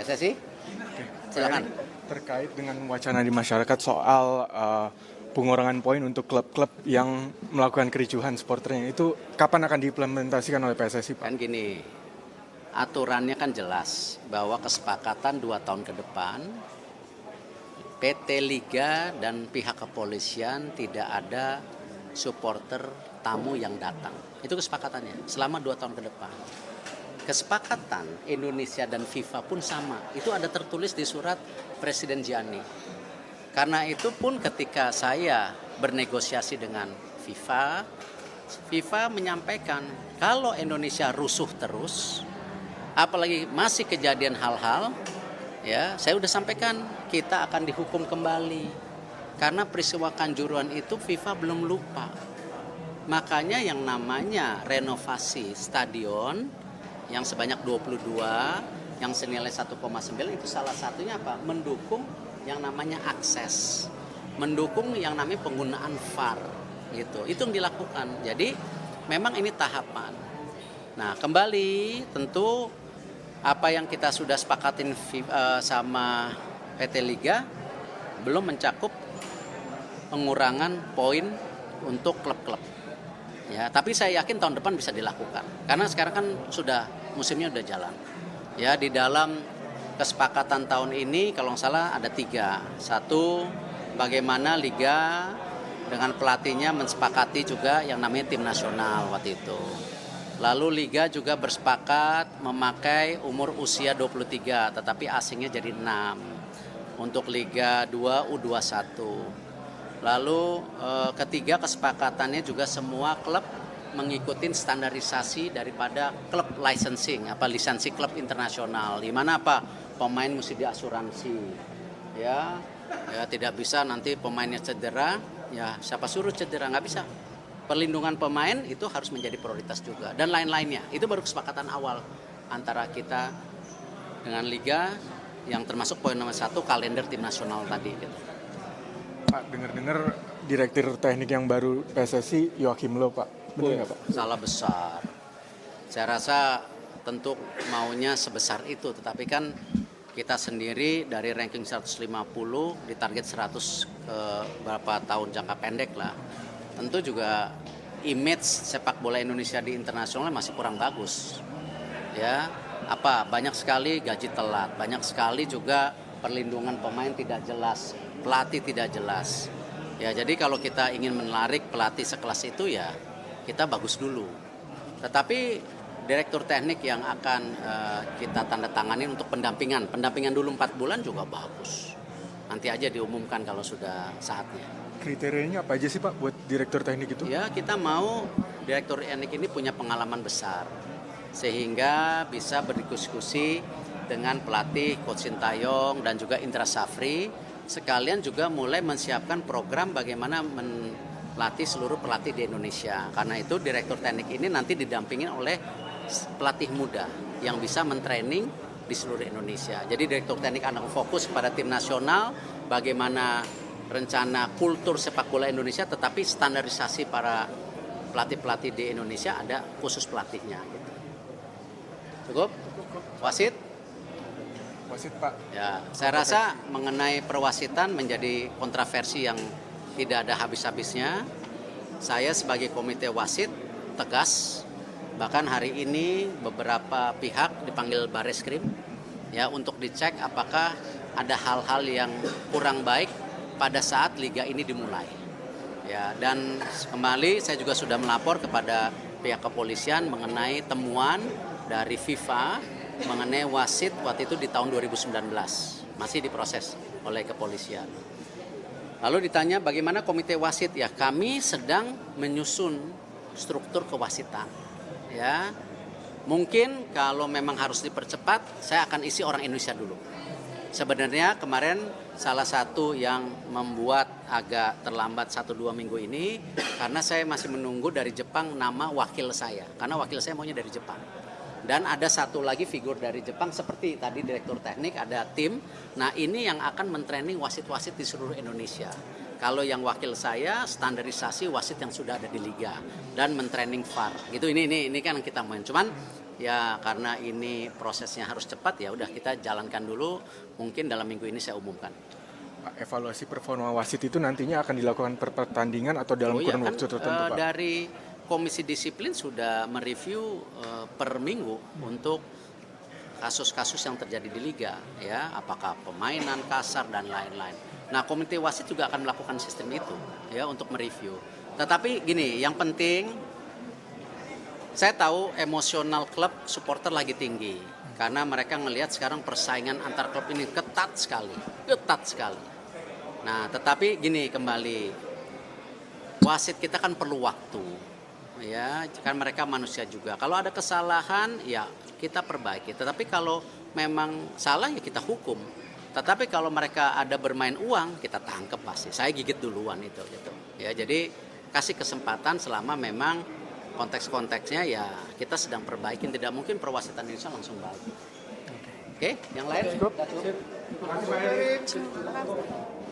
PSSI, silakan. Terkait dengan wacana di masyarakat soal pengurangan poin untuk klub-klub yang melakukan kericuhan supporternya, itu kapan akan diimplementasikan oleh PSSI, Pak? Kan gini, aturannya kan jelas bahwa kesepakatan 2 tahun ke depan PT Liga dan pihak kepolisian tidak ada supporter tamu yang datang. Itu kesepakatannya selama 2 tahun ke depan. Kesepakatan Indonesia dan FIFA pun sama. Itu ada tertulis di surat Presiden Gianni. Karena itu pun ketika saya bernegosiasi dengan FIFA, FIFA menyampaikan kalau Indonesia rusuh terus, apalagi masih kejadian hal-hal, ya saya udah sampaikan kita akan dihukum kembali. Karena peristiwa Kanjuruhan itu FIFA belum lupa. Makanya yang namanya renovasi stadion yang sebanyak 22, yang senilai 1,9 itu salah satunya apa? Mendukung yang namanya akses, mendukung yang namanya penggunaan VAR gitu. Itu yang dilakukan. Jadi memang ini tahapan. Nah, kembali tentu apa yang kita sudah sepakatin sama PT Liga belum mencakup pengurangan poin untuk klub-klub. Ya, tapi saya yakin tahun depan bisa dilakukan. Karena sekarang kan sudah musimnya udah jalan. Ya, di dalam kesepakatan tahun ini kalau nggak salah ada 3. 1, bagaimana Liga dengan pelatihnya mensepakati juga yang namanya tim nasional waktu itu. Lalu Liga juga bersepakat memakai umur usia 23, tetapi asingnya jadi 6 untuk Liga 2 U21. Lalu ketiga kesepakatannya juga semua klub mengikuti standarisasi daripada klub licensing, lisensi klub internasional. Di mana pemain mesti diasuransi. Ya, tidak bisa nanti pemainnya cedera, ya siapa suruh cedera, nggak bisa. Perlindungan pemain itu harus menjadi prioritas juga dan lain-lainnya. Itu baru kesepakatan awal antara kita dengan Liga yang termasuk poin nomor 1 kalender tim nasional tadi gitu. Pak, dengar-dengar direktur teknik yang baru PSSI Joachim Low, Pak. Benar nggak, Pak? Salah besar. Saya rasa tentu maunya sebesar itu, tetapi kan kita sendiri dari ranking 150 di target 100 ke berapa tahun jangka pendek lah. Tentu juga image sepak bola Indonesia di internasional masih kurang bagus. Ya, banyak sekali gaji telat, banyak sekali juga perlindungan pemain tidak jelas, pelatih tidak jelas. Ya, jadi kalau kita ingin menarik pelatih sekelas itu ya kita bagus dulu. Tetapi direktur teknik yang akan kita tanda tangani untuk pendampingan dulu 4 bulan juga bagus. Nanti aja diumumkan kalau sudah saatnya. Kriterianya apa aja sih, Pak, buat direktur teknik itu? Ya, kita mau direktur teknik ini punya pengalaman besar sehingga bisa berdiskusi dengan pelatih Coach Sintayong dan juga Indra Safri, sekalian juga mulai menyiapkan program bagaimana melatih seluruh pelatih di Indonesia. Karena itu direktur teknik ini nanti didampingin oleh pelatih muda yang bisa mentraining di seluruh Indonesia. Jadi direktur teknik akan fokus pada tim nasional, bagaimana rencana kultur sepak bola Indonesia, tetapi standarisasi para pelatih-pelatih di Indonesia ada khusus pelatihnya. Gitu. Cukup? Wasit? Wasit, Pak. Ya, saya rasa mengenai perwasitan menjadi kontroversi yang tidak ada habis-habisnya. Saya sebagai komite wasit tegas, bahkan hari ini beberapa pihak dipanggil Bareskrim ya untuk dicek apakah ada hal-hal yang kurang baik pada saat liga ini dimulai. Ya, dan kembali saya juga sudah melapor kepada pihak kepolisian mengenai temuan dari FIFA mengenai wasit waktu itu di tahun 2019 masih diproses oleh kepolisian. Lalu ditanya bagaimana komite wasit, ya kami sedang menyusun struktur kewasitan. Ya, mungkin kalau memang harus dipercepat, saya akan isi orang Indonesia dulu. Sebenarnya kemarin salah satu yang membuat agak terlambat 1-2 minggu ini karena saya masih menunggu dari Jepang nama wakil saya, karena wakil saya maunya dari Jepang. Dan ada satu lagi figur dari Jepang seperti tadi direktur teknik, ada tim. Nah, ini yang akan mentraining wasit-wasit di seluruh Indonesia. Kalau yang wakil saya standarisasi wasit yang sudah ada di liga dan mentraining VAR. Gitu, ini kan kita main. Cuman Ya karena ini prosesnya harus cepat, ya udah kita jalankan dulu. Mungkin dalam minggu ini saya umumkan. Pak, evaluasi performa wasit itu nantinya akan dilakukan per pertandingan atau dalam Iya kurun kan, waktu tertentu, Pak? dari Komisi Disiplin sudah mereview per minggu untuk kasus-kasus yang terjadi di liga, ya apakah pemainan kasar dan lain-lain. Nah, komite wasit juga akan melakukan sistem itu, ya untuk mereview. Tetapi gini, yang penting saya tahu emosional klub supporter lagi tinggi karena mereka ngelihat sekarang persaingan antar klub ini ketat sekali, ketat sekali. Nah, tetapi gini kembali, wasit kita kan perlu waktu, ya kan mereka manusia juga. Kalau ada kesalahan, ya kita perbaiki. Tetapi kalau memang salah ya kita hukum. Tetapi kalau mereka ada bermain uang, kita tangkep pasti. Saya gigit duluan itu, gitu. Ya, jadi kasih kesempatan selama memang konteks-konteksnya ya kita sedang perbaikin. Tidak mungkin perwasitan Indonesia langsung baik. Oke, yang lain? Cukup. Terima kasih, Pak Erik.